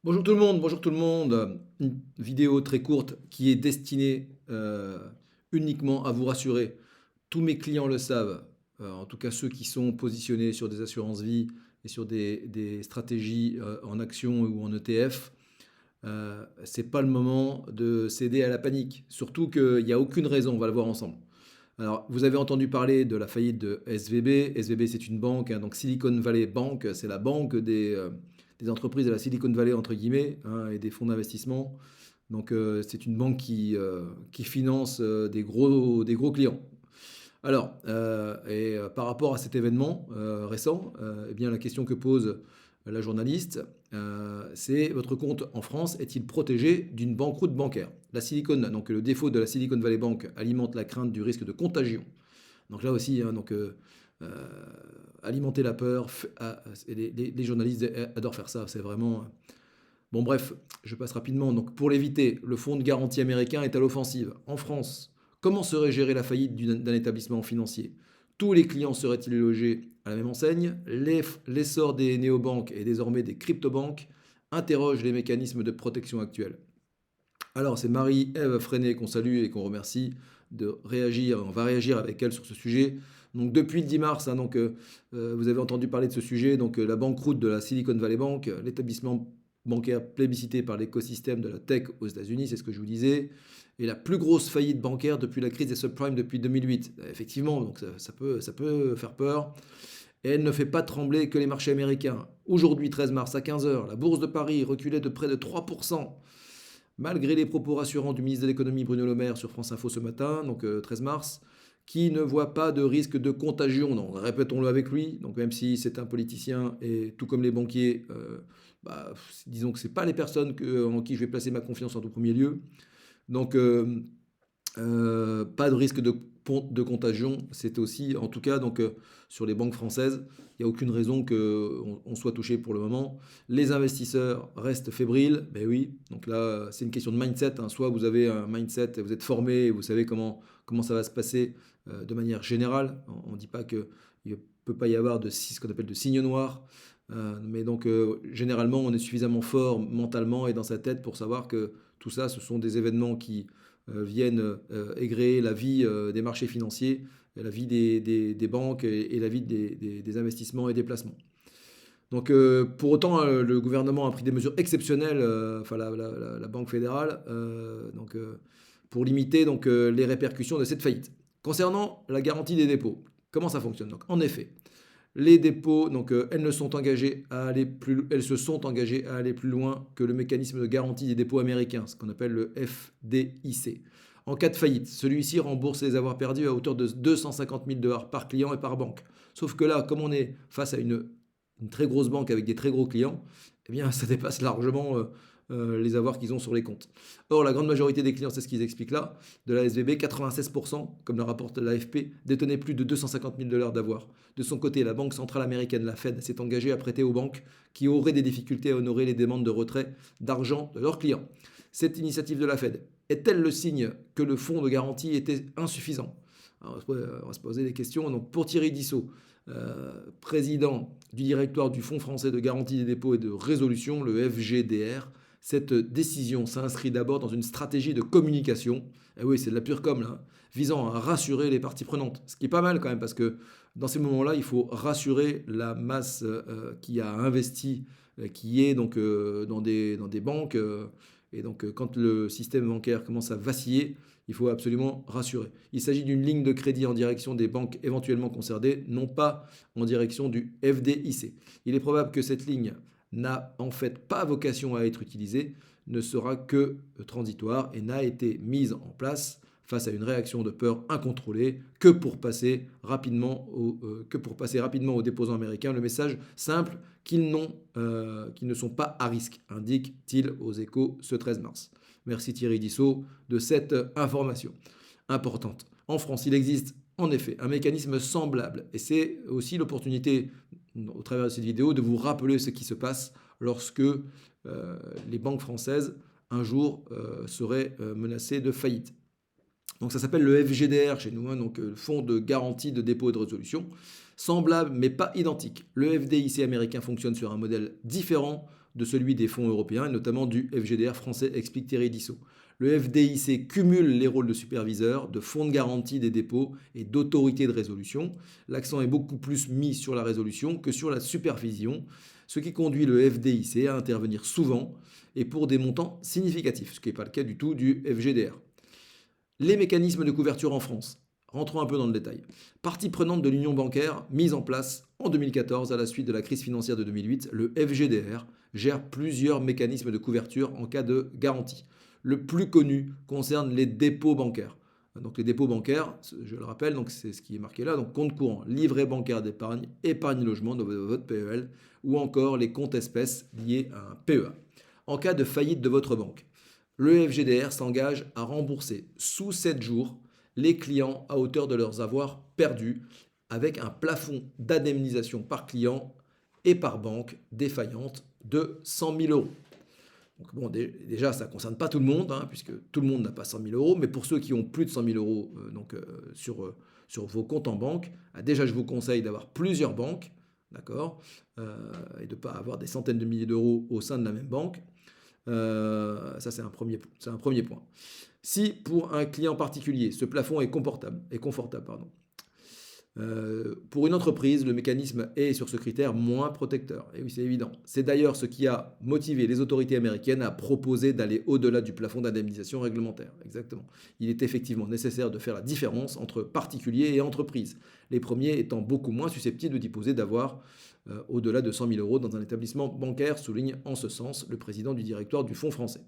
Bonjour tout le monde. Une vidéo très courte qui est destinée uniquement à vous rassurer. Tous mes clients le savent, en tout cas ceux qui sont positionnés sur des assurances vie et sur des stratégies en action ou en ETF. C'est pas le moment de céder à la panique, surtout qu'il n'y a aucune raison, on va le voir ensemble. Alors, vous avez entendu parler de la faillite de SVB. SVB, c'est une banque, hein, donc Silicon Valley Bank, c'est la banque des entreprises de la Silicon Valley, entre guillemets, hein, et des fonds d'investissement. Donc, c'est une banque qui finance des gros clients. Alors, par rapport à cet événement récent, eh bien, la question que pose la journaliste, c'est votre compte en France est-il protégé d'une banqueroute bancaire? Donc le défaut de la Silicon Valley Bank alimente la crainte du risque de contagion. Donc là aussi, hein, euh, alimenter la peur, les journalistes adorent faire ça, c'est vraiment. Bon, bref, je passe rapidement. Donc, pour l'éviter, le fonds de garantie américain est à l'offensive. En France, comment serait gérée la faillite d'un établissement financier? Tous les clients seraient-ils logés à la même enseigne? L'essor des néobanques et désormais des cryptobanques interroge les mécanismes de protection actuels. Alors, c'est Marie-Ève Freinet qu'on salue et qu'on remercie de réagir. On va réagir avec elle sur ce sujet. Donc, depuis le 10 mars, hein, vous avez entendu parler de ce sujet. Donc, la banqueroute de la Silicon Valley Bank, l'établissement bancaire plébiscité par l'écosystème de la tech aux États-Unis, c'est ce que je vous disais, et la plus grosse faillite bancaire depuis la crise des subprimes depuis 2008. Effectivement, donc ça peut faire peur. Et elle ne fait pas trembler que les marchés américains. Aujourd'hui, 13 mars à 15 heures, la bourse de Paris reculait de près de 3%. Malgré les propos rassurants du ministre de l'économie Bruno Le Maire sur France Info ce matin, 13 mars, qui ne voit pas de risque de contagion. Donc, répétons-le avec lui. Donc, même si c'est un politicien et tout comme les banquiers, disons que ce pas les personnes en qui je vais placer ma confiance en tout premier lieu. Donc, pas de risque de contagion. C'est aussi, en tout cas, sur les banques françaises, il n'y a aucune raison qu'on soit touché pour le moment. Les investisseurs restent fébriles. Ben oui, donc là, c'est une question de mindset, hein. Soit vous avez un mindset, vous êtes formé, et vous savez comment ça va se passer de manière générale. On ne dit pas qu'il ne peut pas y avoir ce qu'on appelle de signe noir. Mais généralement, on est suffisamment fort mentalement et dans sa tête pour savoir que tout ça, ce sont des événements qui viennent égréer la vie des marchés financiers, la vie des banques et la vie des investissements et des placements. Donc, pour autant, le gouvernement a pris des mesures exceptionnelles, enfin la Banque fédérale, pour limiter les répercussions de cette faillite. Concernant la garantie des dépôts, comment ça fonctionne? Donc, en effet, les dépôts, elles se sont engagées à aller plus loin que le mécanisme de garantie des dépôts américains, ce qu'on appelle le FDIC. En cas de faillite, celui-ci rembourse les avoirs perdus à hauteur de 250 000 dollars par client et par banque. Sauf que là, comme on est face à une très grosse banque avec des très gros clients, eh bien, ça dépasse largement les avoirs qu'ils ont sur les comptes. Or, la grande majorité des clients, c'est ce qu'ils expliquent là, de la SVB, 96%, comme le rapporte l'AFP, détenaient plus de 250 000 dollars d'avoirs. De son côté, la Banque centrale américaine, la Fed, s'est engagée à prêter aux banques qui auraient des difficultés à honorer les demandes de retrait d'argent de leurs clients. Cette initiative de la Fed est-elle le signe que le fonds de garantie était insuffisant? Alors, on va se poser des questions. Donc, pour Thierry Dissot, président du directoire du Fonds français de garantie des dépôts et de résolution, le FGDR, cette décision s'inscrit d'abord dans une stratégie de communication, et oui, c'est de la pure com là, hein, visant à rassurer les parties prenantes. Ce qui est pas mal quand même, parce que dans ces moments-là, il faut rassurer la masse qui a investi, qui est dans des banques. Quand le système bancaire commence à vaciller, il faut absolument rassurer. Il s'agit d'une ligne de crédit en direction des banques éventuellement concernées, non pas en direction du FDIC. Il est probable que cette ligne n'a en fait pas vocation à être utilisée, ne sera que transitoire et n'a été mise en place face à une réaction de peur incontrôlée que pour passer rapidement aux déposants américains le message simple qu'ils ne sont pas à risque, indique-t-il aux Échos ce 13 mars. Merci Thierry Dissot de cette information importante. En France, il existe en effet un mécanisme semblable et c'est aussi l'opportunité au travers de cette vidéo de vous rappeler ce qui se passe lorsque les banques françaises un jour seraient menacées de faillite. Donc ça s'appelle le FGDR chez nous, hein, donc Fonds de garantie de dépôt et de résolution. Semblable mais pas identique. Le FDIC américain fonctionne sur un modèle différent de celui des fonds européens et notamment du FGDR français, explique Thierry Dissot. Le FDIC cumule les rôles de superviseur, de fonds de garantie des dépôts et d'autorité de résolution. L'accent est beaucoup plus mis sur la résolution que sur la supervision, ce qui conduit le FDIC à intervenir souvent et pour des montants significatifs, ce qui n'est pas le cas du tout du FGDR. Les mécanismes de couverture en France. Rentrons un peu dans le détail. Partie prenante de l'union bancaire mise en place en 2014 à la suite de la crise financière de 2008, le FGDR gère plusieurs mécanismes de couverture en cas de garantie. Le plus connu concerne les dépôts bancaires. Donc les dépôts bancaires, je le rappelle, donc c'est ce qui est marqué là, donc compte courant, livret bancaire d'épargne, épargne logement de votre PEL, ou encore les comptes espèces liés à un PEA. En cas de faillite de votre banque, le FGDR s'engage à rembourser sous 7 jours les clients à hauteur de leurs avoirs perdus avec un plafond d'indemnisation par client et par banque défaillante de 100 000 euros. Donc bon, déjà, ça ne concerne pas tout le monde, hein, puisque tout le monde n'a pas 100 000 euros, mais pour ceux qui ont plus de 100 000 euros sur vos comptes en banque, déjà, je vous conseille d'avoir plusieurs banques, d'accord, et de ne pas avoir des centaines de milliers d'euros au sein de la même banque. Ça, c'est un premier point. Si pour un client particulier, ce plafond est confortable, pour une entreprise, le mécanisme est sur ce critère moins protecteur. Et oui, c'est évident. C'est d'ailleurs ce qui a motivé les autorités américaines à proposer d'aller au-delà du plafond d'indemnisation réglementaire. Exactement. Il est effectivement nécessaire de faire la différence entre particuliers et entreprises. Les premiers étant beaucoup moins susceptibles d'y poser d'avoir au-delà de 100 000 euros dans un établissement bancaire, souligne en ce sens le président du directoire du Fonds français.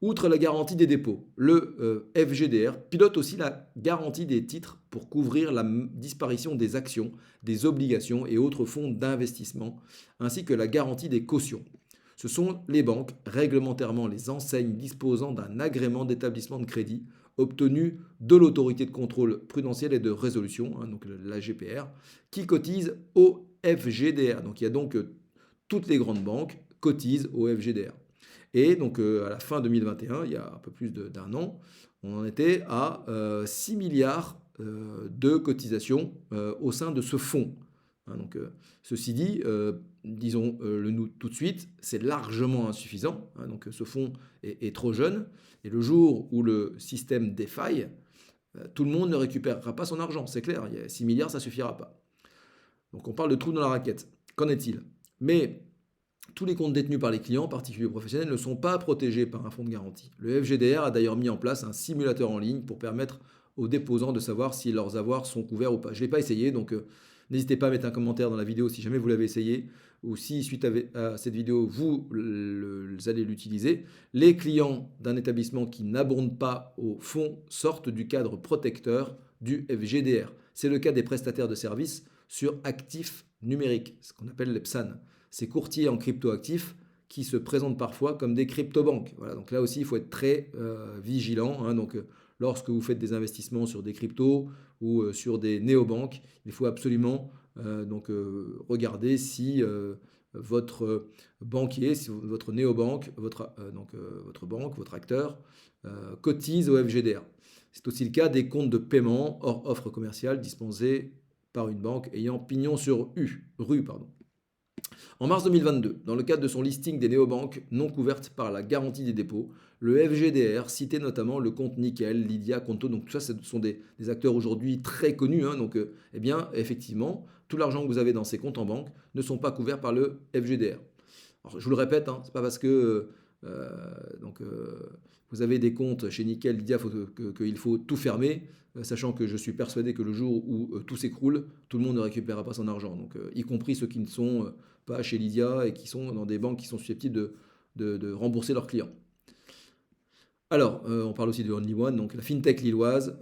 Outre la garantie des dépôts, le FGDR pilote aussi la garantie des titres pour couvrir la disparition des actions, des obligations et autres fonds d'investissement, ainsi que la garantie des cautions. Ce sont les banques, réglementairement les enseignes disposant d'un agrément d'établissement de crédit obtenu de l'autorité de contrôle prudentiel et de résolution, hein, donc la GPR, qui cotisent au FGDR. Donc il y a donc toutes les grandes banques cotisent au FGDR. Et donc à la fin 2021, il y a un peu plus d'un an, on en était à 6 milliards de cotisations au sein de ce fonds. Hein, donc, ceci dit, disons-le nous tout de suite, c'est largement insuffisant. Hein, donc ce fonds est trop jeune. Et le jour où le système défaille, tout le monde ne récupérera pas son argent. C'est clair, il y a 6 milliards, ça ne suffira pas. Donc on parle de trou dans la raquette. Qu'en est-il? Mais tous les comptes détenus par les clients, particuliers ou professionnels, ne sont pas protégés par un fonds de garantie. Le FGDR a d'ailleurs mis en place un simulateur en ligne pour permettre aux déposants de savoir si leurs avoirs sont couverts ou pas. Je ne l'ai pas essayé, donc n'hésitez pas à mettre un commentaire dans la vidéo si jamais vous l'avez essayé, ou si suite à cette vidéo, vous allez l'utiliser. Les clients d'un établissement qui n'abondent pas au fonds sortent du cadre protecteur du FGDR. C'est le cas des prestataires de services sur actifs numériques, ce qu'on appelle les PSAN. Ces courtiers en cryptoactifs qui se présentent parfois comme des cryptobanques. Voilà, donc là aussi, il faut être très vigilant. Hein, donc, lorsque vous faites des investissements sur des cryptos ou sur des néobanques, il faut absolument regarder si votre banquier, si votre néobanque, votre banque, votre acteur cotise au FGDR. C'est aussi le cas des comptes de paiement hors offre commerciale dispensés par une banque ayant pignon sur rue. En mars 2022, dans le cadre de son listing des néobanques non couvertes par la garantie des dépôts, le FGDR citait notamment le compte Nickel, Lydia, Conto. Donc tout ça, ce sont des acteurs aujourd'hui très connus. Hein, donc, eh bien, effectivement, tout l'argent que vous avez dans ces comptes en banque ne sont pas couverts par le FGDR. Alors, je vous le répète, hein, c'est pas parce que vous avez des comptes chez Nickel, Lydia, qu'il faut tout fermer, sachant que je suis persuadé que le jour où tout s'écroule, tout le monde ne récupérera pas son argent. Donc, y compris ceux qui ne sont pas chez Lydia et qui sont dans des banques qui sont susceptibles de rembourser leurs clients. Alors, on parle aussi de Only One, donc la fintech lilloise,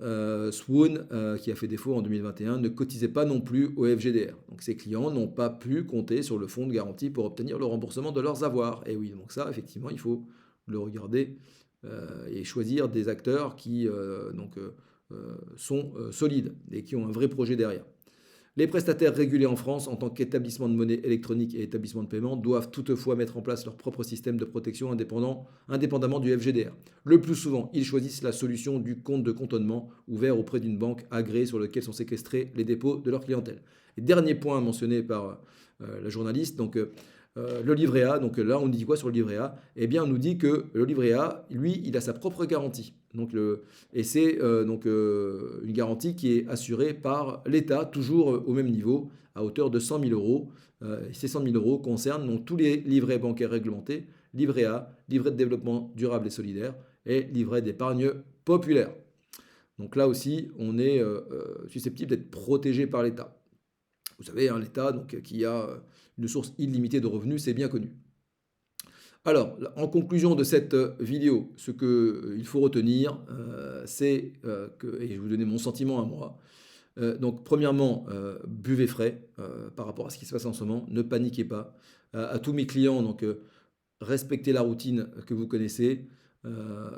Swoon, qui a fait défaut en 2021, ne cotisait pas non plus au FGDR. Donc ces clients n'ont pas pu compter sur le fonds de garantie pour obtenir le remboursement de leurs avoirs. Et oui, donc ça, effectivement, il faut le regarder et choisir des acteurs qui sont solides et qui ont un vrai projet derrière. Les prestataires régulés en France en tant qu'établissement de monnaie électronique et établissement de paiement doivent toutefois mettre en place leur propre système de protection indépendamment du FGDR. Le plus souvent, ils choisissent la solution du compte de cantonnement ouvert auprès d'une banque agréée sur lequel sont séquestrés les dépôts de leur clientèle. Et dernier point mentionné par la journaliste, donc le livret A, donc là on dit quoi sur le livret A? Eh bien on nous dit que le livret A, lui, il a sa propre garantie. Et c'est une garantie qui est assurée par l'État, toujours au même niveau, à hauteur de 100 000 euros. Et ces 100 000 euros concernent donc tous les livrets bancaires réglementés, livret A, livret de développement durable et solidaire et livret d'épargne populaire. Donc là aussi, on est susceptible d'être protégé par l'État. Vous savez, hein, l'État qui a une source illimitée de revenus, c'est bien connu. Alors, en conclusion de cette vidéo, ce qu'il faut retenir, c'est que, et je vais vous donner mon sentiment à moi, donc premièrement, buvez frais par rapport à ce qui se passe en ce moment, ne paniquez pas. À tous mes clients, donc respectez la routine que vous connaissez,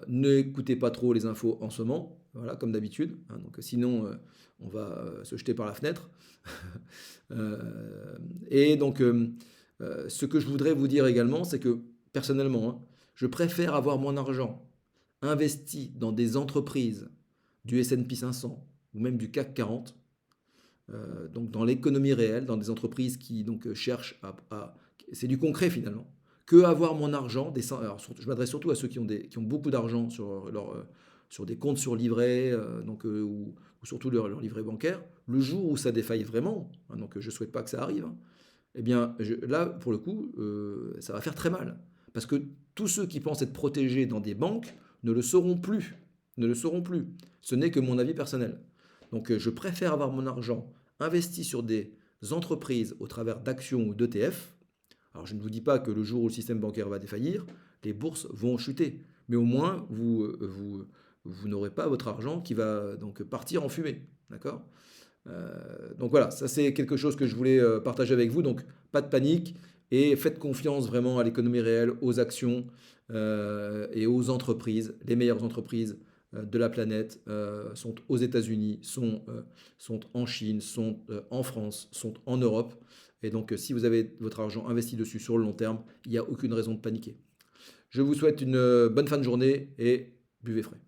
n'écoutez pas trop les infos en ce moment, voilà, comme d'habitude, hein, donc sinon on va se jeter par la fenêtre. Et donc, ce que je voudrais vous dire également, c'est que personnellement, hein, je préfère avoir mon argent investi dans des entreprises du S&P 500 ou même du CAC 40, donc dans l'économie réelle, dans des entreprises qui donc cherchent c'est du concret finalement, que avoir mon argent, alors je m'adresse surtout à ceux qui ont beaucoup d'argent sur des comptes sur livret, ou surtout leur livret bancaire, le jour où ça défaille vraiment, hein, donc je ne souhaite pas que ça arrive, hein, eh bien là, pour le coup, ça va faire très mal. Parce que tous ceux qui pensent être protégés dans des banques ne le seront plus. Ne le seront plus. Ce n'est que mon avis personnel. Donc je préfère avoir mon argent investi sur des entreprises au travers d'actions ou d'ETF. Alors je ne vous dis pas que le jour où le système bancaire va défaillir, les bourses vont chuter. Mais au moins, vous n'aurez pas votre argent qui va donc partir en fumée. D'accord? Donc voilà, ça c'est quelque chose que je voulais partager avec vous. Donc pas de panique et faites confiance vraiment à l'économie réelle, aux actions et aux entreprises. Les meilleures entreprises de la planète sont aux États-Unis, sont en Chine, sont en France, sont en Europe. Et donc si vous avez votre argent investi dessus sur le long terme, il n'y a aucune raison de paniquer. Je vous souhaite une bonne fin de journée et buvez frais.